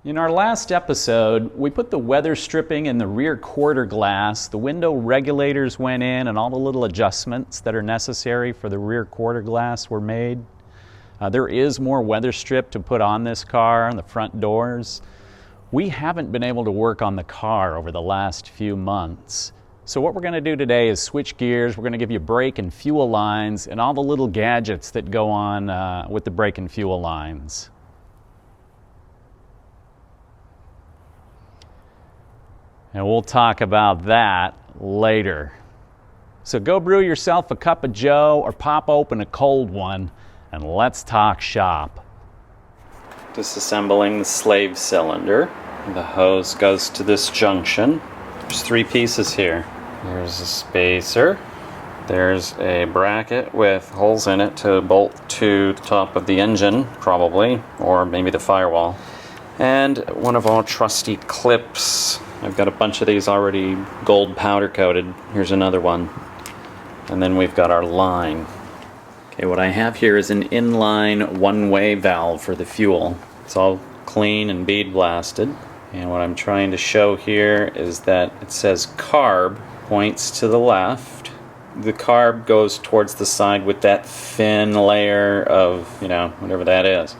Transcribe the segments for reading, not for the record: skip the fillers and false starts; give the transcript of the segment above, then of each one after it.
In our last episode, we put the weather stripping in the rear quarter glass, the window regulators went in, and all the little adjustments that are necessary for the rear quarter glass were made. There is more weather strip to put on this car, on the front doors. We haven't been able to work on the car over the last few months. So what we're going to do today is switch gears. We're going to give you brake and fuel lines and all the little gadgets that go on with the brake and fuel lines. And we'll talk about that later. So go brew yourself a cup of joe or pop open a cold one and let's talk shop. Disassembling the slave cylinder. The hose goes to this junction. There's three pieces here. There's a spacer. There's a bracket with holes in it to bolt to the top of the engine, probably, or maybe the firewall. And one of our trusty clips. I've got a bunch of these already gold powder coated. Here's another one. And then we've got our line. Okay, what I have here is an inline one-way valve for the fuel. It's all clean and bead blasted. And what I'm trying to show here is that it says carb, points to the left. The carb goes towards the side with that thin layer of, whatever that is.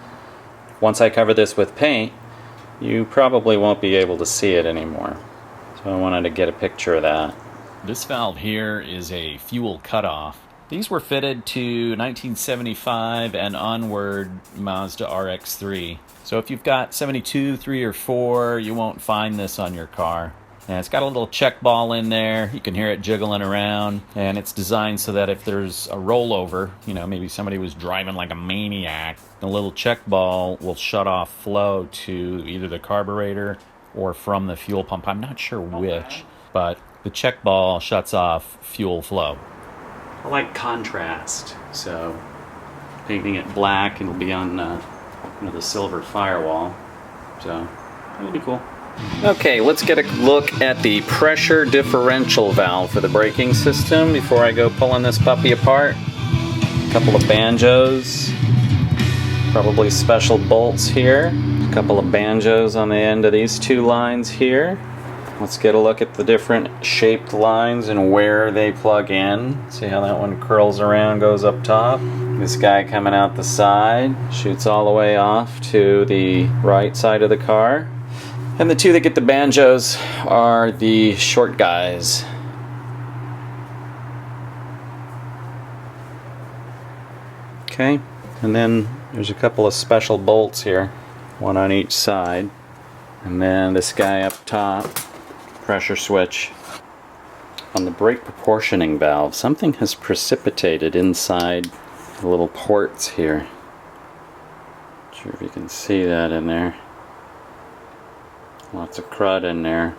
Once I cover this with paint, you probably won't be able to see it anymore. So I wanted to get a picture of that. This valve here is a fuel cutoff. These were fitted to 1975 and onward Mazda RX3. So if you've got 72, 3, or 4, you won't find this on your car. And it's got a little check ball in there. You can hear it jiggling around. And it's designed so that if there's a rollover, maybe somebody was driving like a maniac, the little check ball will shut off flow to either the carburetor or from the fuel pump. I'm not sure which, but the check ball shuts off fuel flow. I like contrast, so painting it black, it'll be on the silver firewall. So that'll be cool. Okay, let's get a look at the pressure differential valve for the braking system before I go pulling this puppy apart. A couple of banjos, probably special bolts here. A couple of banjos on the end of these two lines here. Let's get a look at the different shaped lines and where they plug in. See how that one curls around, goes up top. This guy coming out the side shoots all the way off to the right side of the car. And the two that get the banjos are the short guys. Okay, and then there's a couple of special bolts here, one on each side. And then this guy up top, pressure switch. On the brake proportioning valve, something has precipitated inside the little ports here. Not sure if you can see that in there. Lots of crud in there.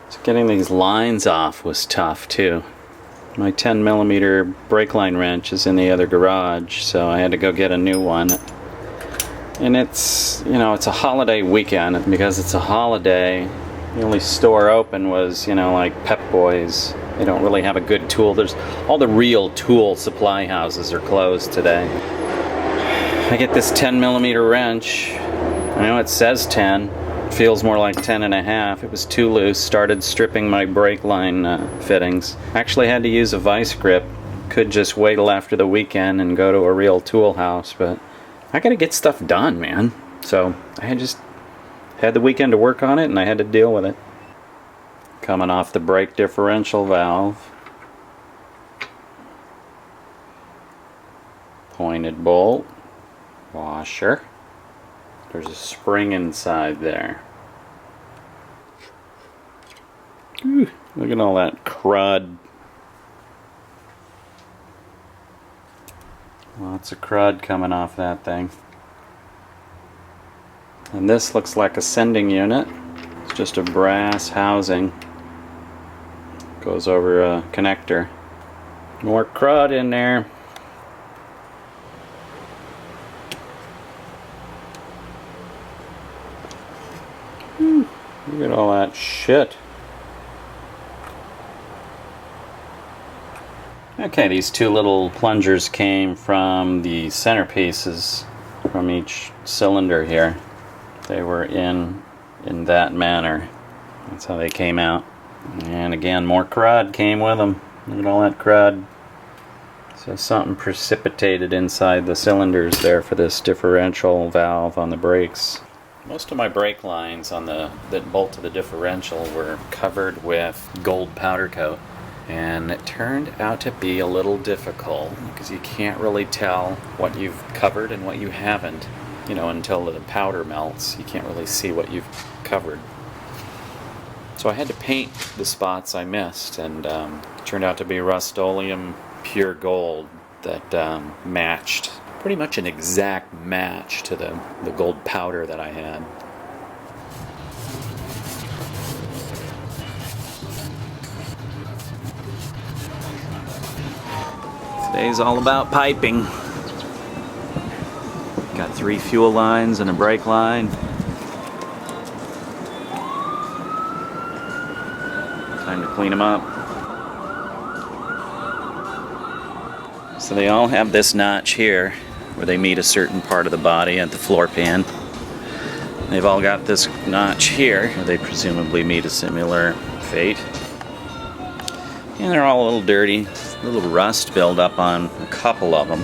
So getting these lines off was tough too. My 10mm brake line wrench is in the other garage, so I had to go get a new one. And it's, it's a holiday weekend. Because it's a holiday, the only store open was, like Pep Boys. They don't really have a good tool. There's all the real tool supply houses are closed today. I get this 10mm wrench. I know it says 10. Feels more like 10.5. It was too loose. Started stripping my brake line fittings. Actually had to use a vice grip. Could just wait till after the weekend and go to a real tool house, but I gotta get stuff done, man. So I just had the weekend to work on it and I had to deal with it. Coming off the brake differential valve. Pointed bolt. Washer. There's a spring inside there. Ooh, look at all that crud. Lots of crud coming off that thing. And this looks like a sending unit. It's just a brass housing. Goes over a connector. More crud in there. Look at all that shit. Okay, these two little plungers came from the centerpieces from each cylinder here. They were in in that manner. That's how they came out. And again, more crud came with them. Look at all that crud. So something precipitated inside the cylinders there for this differential valve on the brakes. Most of my brake lines on that bolt to the differential were covered with gold powder coat. And it turned out to be a little difficult because you can't really tell what you've covered and what you haven't. You know, until the powder melts, you can't really see what you've covered. So I had to paint the spots I missed, and it turned out to be Rust-Oleum pure gold that matched, pretty much an exact match to the gold powder that I had. Today's all about piping. Got 3 fuel lines and a brake line. Time to clean them up. So they all have this notch here where they meet a certain part of the body at the floor pan. They've all got this notch here where they presumably meet a similar fate. And they're all a little dirty. A little rust buildup on a couple of them.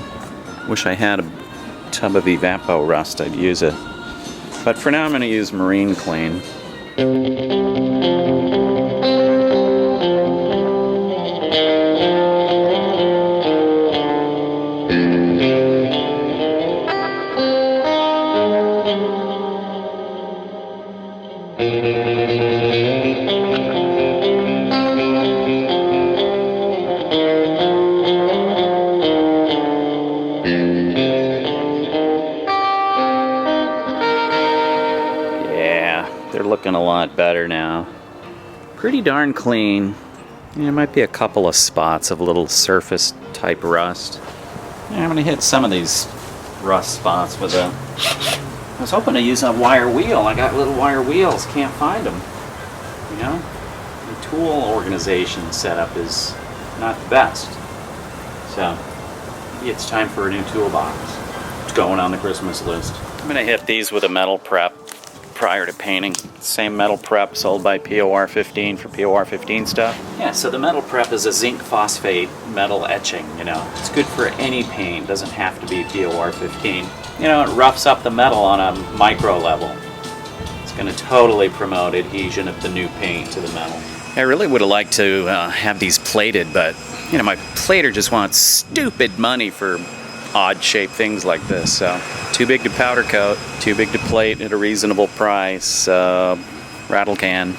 Wish I had a tub of Evapo rust, I'd use it. But for now I'm going to use Marine Clean. They're looking a lot better now. Pretty darn clean. There might be a couple of spots of little surface type rust. Yeah, I'm gonna hit some of these rust spots with a... I was hoping to use a wire wheel. I got little wire wheels, can't find them. You know? The tool organization setup is not the best. So, maybe it's time for a new toolbox. It's going on the Christmas list. I'm gonna hit these with a metal prep prior to painting. Same metal prep sold by POR15 for POR15 stuff. Yeah, so the metal prep is a zinc phosphate metal etching, you know. It's good for any paint, doesn't have to be POR15. You know, it roughs up the metal on a micro level. It's going to totally promote adhesion of the new paint to the metal. I really would have liked to have these plated, but, you know, my plater just wants stupid money for odd-shaped things like this, so too big to powder coat, too big to plate at a reasonable price. Rattle can.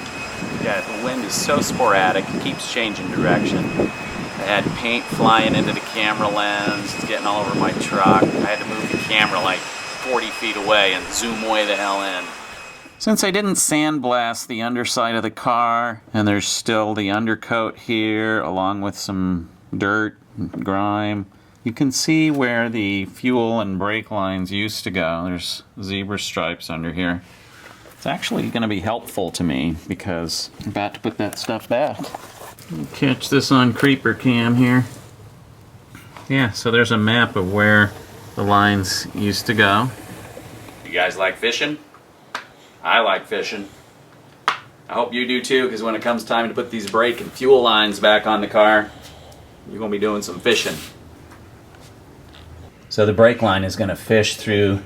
Yeah, the wind is so sporadic, it keeps changing direction. I had paint flying into the camera lens, it's getting all over my truck. I had to move the camera like 40 feet away and zoom way the hell in. Since I didn't sandblast the underside of the car, and there's still the undercoat here, along with some dirt and grime, you can see where the fuel and brake lines used to go. There's zebra stripes under here. It's actually going to be helpful to me because I'm about to put that stuff back. Catch this on creeper cam here. Yeah, so there's a map of where the lines used to go. You guys like fishing? I like fishing. I hope you do too, because when it comes time to put these brake and fuel lines back on the car, you're going to be doing some fishing. So the brake line is going to fish through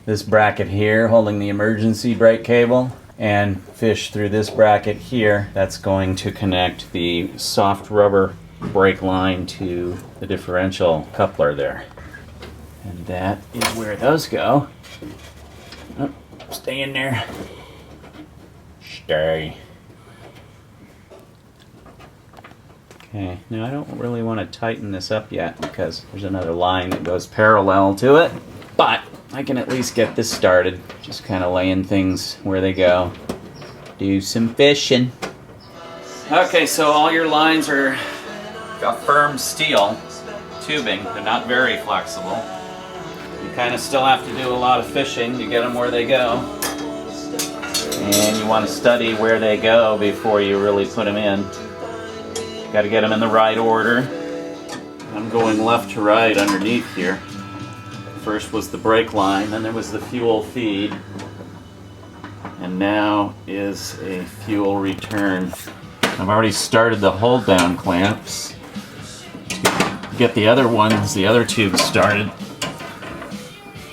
this bracket here holding the emergency brake cable and fish through this bracket here. That's going to connect the soft rubber brake line to the differential coupler there. And that is where those go. Oh, stay in there. Stay. Okay, now I don't really want to tighten this up yet because there's another line that goes parallel to it, but I can at least get this started, just kind of laying things where they go. Do some fishing. Okay, so all your lines are got firm steel tubing. They're not very flexible. You kind of still have to do a lot of fishing to get them where they go. And you want to study where they go before you really put them in. Got to get them in the right order. I'm going left to right underneath here. First was the brake line, then there was the fuel feed. and now is a fuel return. I've already started the hold down clamps. Get the other ones, the other tubes started.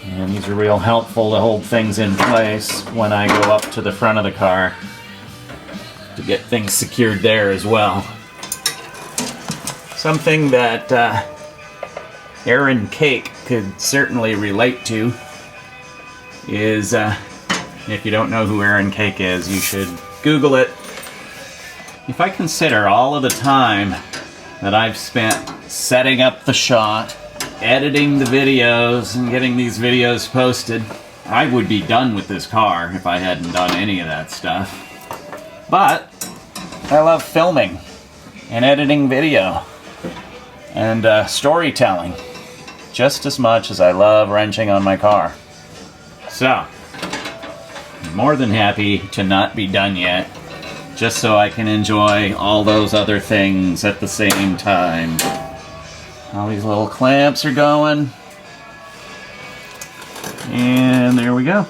And these are real helpful to hold things in place when I go up to the front of the car to get things secured there as well. Something that Aaron Cake could certainly relate to is, if you don't know who Aaron Cake is, you should Google it. If I consider all of the time that I've spent setting up the shot, editing the videos, and getting these videos posted, I would be done with this car if I hadn't done any of that stuff. But I love filming and editing video and storytelling just as much as I love wrenching on my car. So, I'm more than happy to not be done yet, just so I can enjoy all those other things at the same time. All these little clamps are going. And there we go.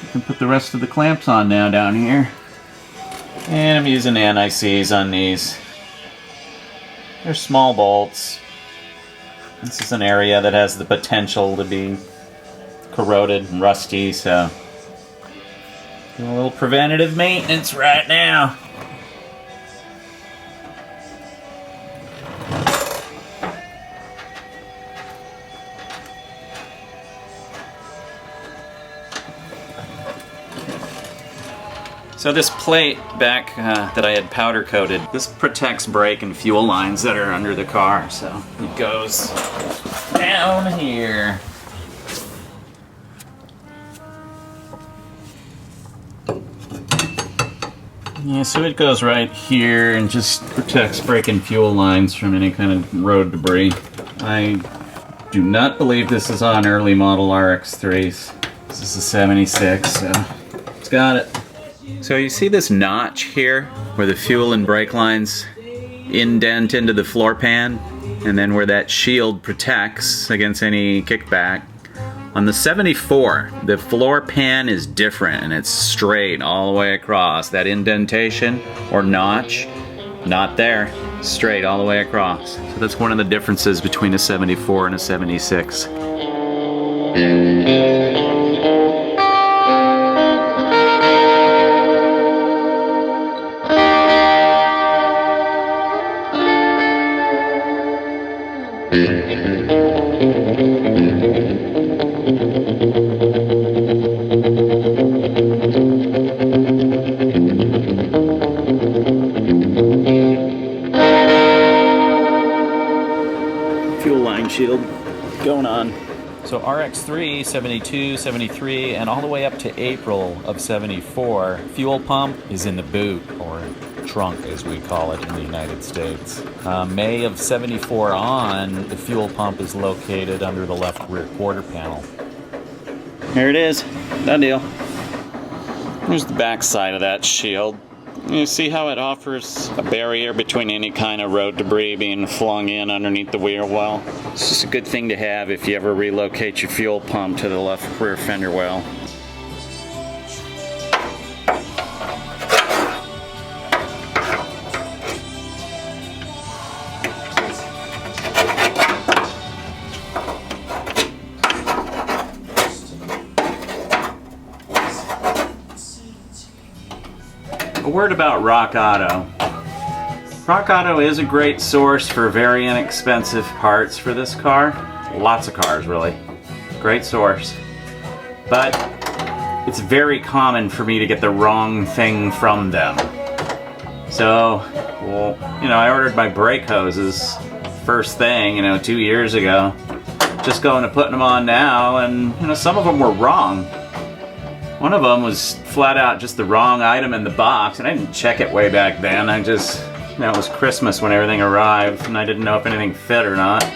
You can put the rest of the clamps on now down here. And I'm using anti-seize on these. They're small bolts. This is an area that has the potential to be corroded and rusty, so doing a little preventative maintenance right now. So this plate back that I had powder coated, this protects brake and fuel lines that are under the car. So it goes down here. Yeah, so it goes right here and just protects brake and fuel lines from any kind of road debris. I do not believe this is on early model RX3s. This is a 76, so it's got it. So you see this notch here where the fuel and brake lines indent into the floor pan, and then where that shield protects against any kickback. On the 74, the floor pan is different and it's straight all the way across. That indentation or notch, not there, straight all the way across. So that's one of the differences between a 74 and a 76. Fuel line shield going on. So RX3, 72, 73, and all the way up to April of 74, fuel pump is in the boot, or trunk as we call it in the United States. May of 74 on, the fuel pump is located under the left rear quarter panel. Here it is, done deal. Here's the back side of that shield. You see how it offers a barrier between any kind of road debris being flung in underneath the wheel well. It's just a good thing to have if you ever relocate your fuel pump to the left rear fender well. A word about Rock Auto. Rock Auto is a great source for very inexpensive parts for this car. Lots of cars, really. Great source. But it's very common for me to get the wrong thing from them. So, well, I ordered my brake hoses first thing, 2 years ago. Just going to putting them on now, and some of them were wrong. One of them was flat out just the wrong item in the box, and I didn't check it way back then. I just, it was Christmas when everything arrived, and I didn't know if anything fit or not.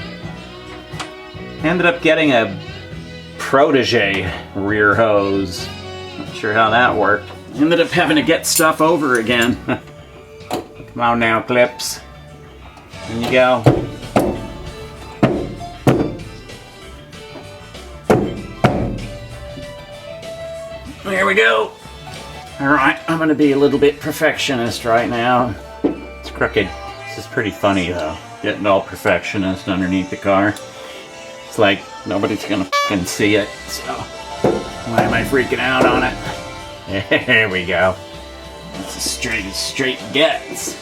Ended up getting a Protege rear hose. Not sure how that worked. Ended up having to get stuff over again. Come on now, clips. In you go. There we go. Alright, I'm gonna be a little bit perfectionist right now. It's crooked. This is pretty funny though. Getting all perfectionist underneath the car. It's like nobody's gonna fucking see it, so why am I freaking out on it? There we go. That's as straight gets.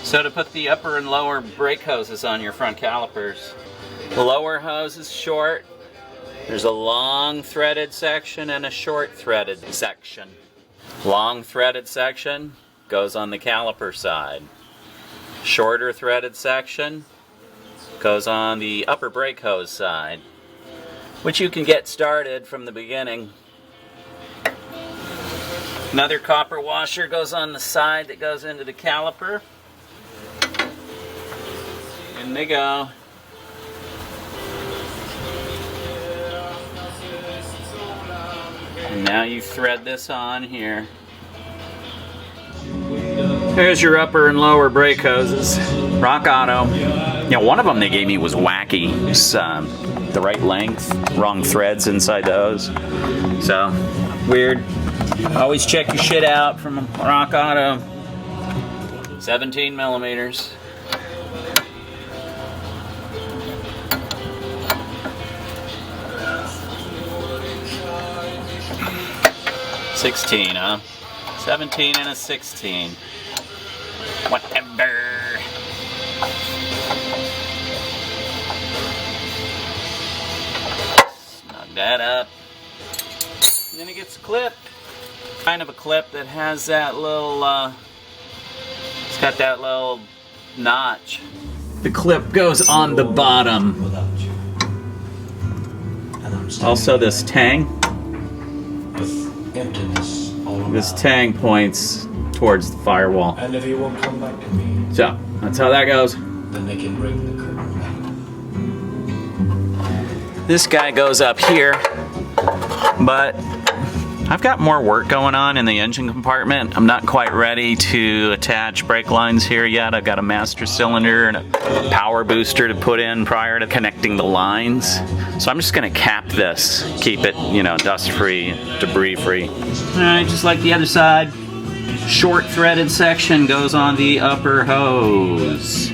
So to put the upper and lower brake hoses on your front calipers, the lower hose is short. There's a long threaded section and a short threaded section. Long threaded section goes on the caliper side. Shorter threaded section goes on the upper brake hose side, which you can get started from the beginning. Another copper washer goes on the side that goes into the caliper. In they go. And now you thread this on here. There's your upper and lower brake hoses. Rock Auto. You know, one of them they gave me was wacky. It's the right length, wrong threads inside the hose. So, weird. Always check your shit out from Rock Auto. 17 millimeters. $16, huh? 17 and a 16. Whatever. Snug that up. And then it gets clipped. Kind of a clip that has that little, it's got that little notch. The clip goes on the bottom. Also this tang. This tang points towards the firewall. And if he won't come back to me, so that's how that goes. then they can bring the curtain back. This guy goes up here, but I've got more work going on in the engine compartment. I'm not quite ready to attach brake lines here yet. I've got a master cylinder and a power booster to put in prior to connecting the lines. So I'm just gonna cap this, keep it, you know, dust-free, debris-free. All right, just like the other side. Short threaded section goes on the upper hose.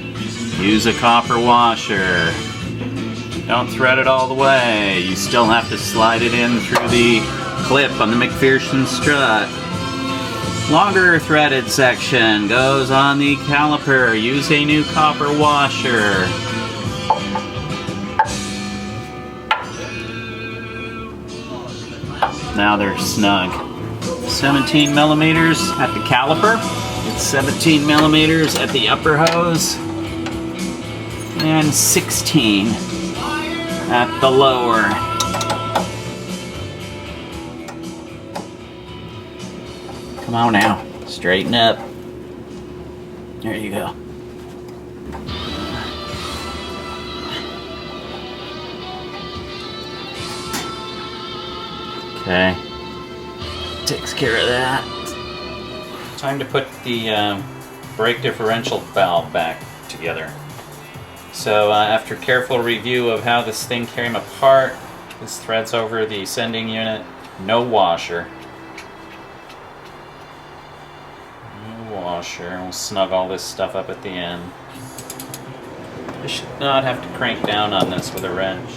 Use a copper washer. Don't thread it all the way. You still have to slide it in through the clip on the McPherson strut. Longer threaded section goes on the caliper. Use a new copper washer. Now they're snug. 17 millimeters at the caliper. It's 17 millimeters at the upper hose. And 16 at the lower. Come on now, straighten up. There you go. Okay, takes care of that. Time to put the brake differential valve back together. So after careful review of how this thing came apart, this threads over the sending unit, no washer. We'll snug all this stuff up at the end. I should not have to crank down on this with a wrench.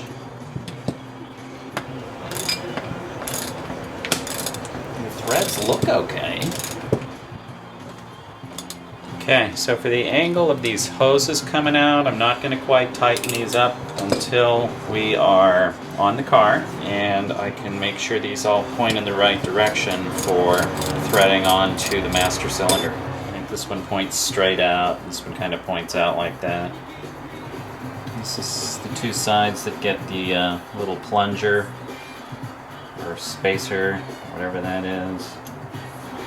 The threads look okay. Okay, so for the angle of these hoses coming out, I'm not going to quite tighten these up until we are on the car, and I can make sure these all point in the right direction for threading onto the master cylinder. I think this one points straight out, this one kind of points out like that. This is the two sides that get the little plunger or spacer, whatever that is,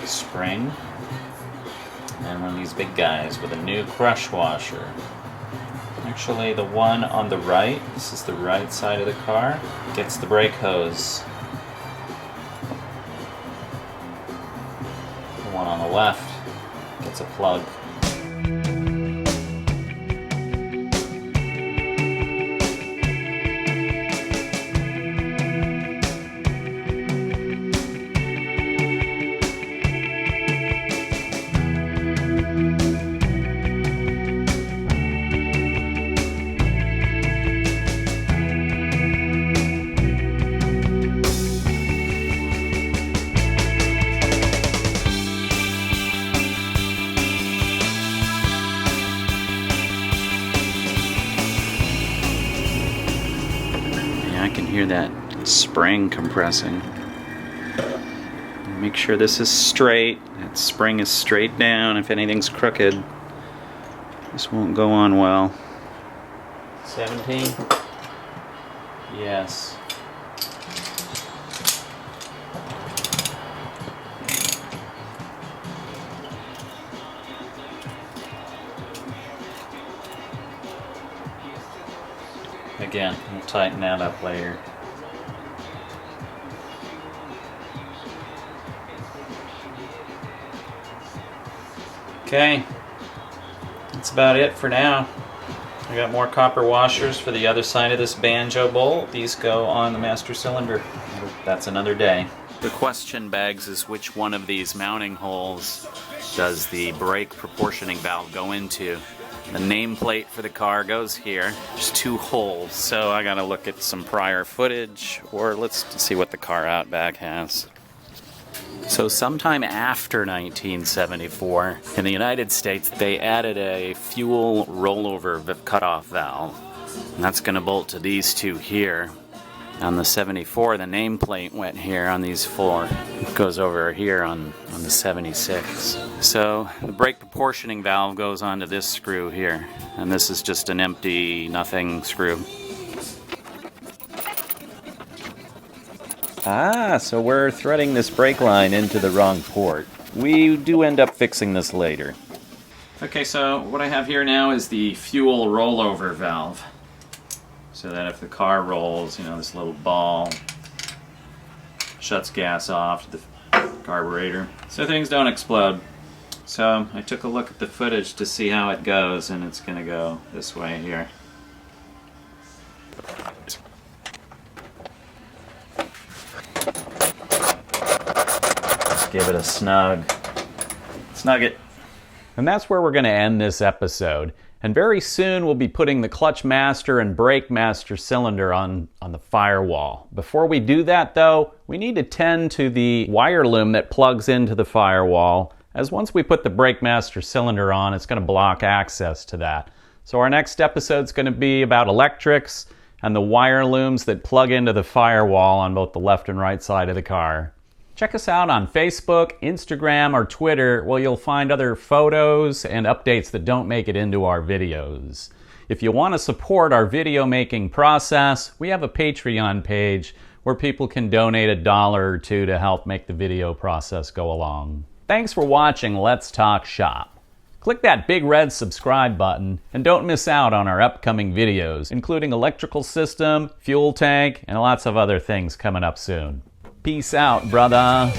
spring. And one of these big guys with a new crush washer. Actually, the one on the right, this is the right side of the car, gets the brake hose. The one on the left gets a plug. hear that spring compressing. Make sure this is straight. That spring is straight down. If anything's crooked, this won't go on well. 17? Yes. Again, we'll tighten that up later. Okay, that's about it for now. I got more copper washers for the other side of this banjo bowl. These go on the master cylinder. That's another day. The question begs is which one of these mounting holes does the brake proportioning valve go into? The nameplate for the car goes here. There's 2 holes, so I gotta look at some prior footage, or let's see what the car out back has. So sometime after 1974, in the United States, they added a fuel rollover cutoff valve. And that's going to bolt to these 2 here. On the 74, the nameplate went here on these 4. It goes over here on the 76. So the brake proportioning valve goes onto this screw here. And this is just an empty, nothing screw. Ah, so we're threading this brake line into the wrong port. We do end up fixing this later. Okay, so what I have here now is the fuel rollover valve. So that if the car rolls, you know, this little ball shuts gas off to the carburetor, so things don't explode. So I took a look at the footage to see how it goes, and it's going to go this way here. Give it a snug. Snug it. And that's where we're going to end this episode. And very soon we'll be putting the clutch master and brake master cylinder on the firewall. Before we do that though, we need to tend to the wire loom that plugs into the firewall, as once we put the brake master cylinder on, it's going to block access to that. So our next episode is going to be about electrics and the wire looms that plug into the firewall on both the left and right side of the car. Check us out on Facebook, Instagram, or Twitter, where you'll find other photos and updates that don't make it into our videos. If you want to support our video making process, we have a Patreon page where people can donate $1 or $2 to help make the video process go along. Thanks for watching Let's Talk Shop. Click that big red subscribe button and don't miss out on our upcoming videos, including electrical system, fuel tank, and lots of other things coming up soon. Peace out, brother.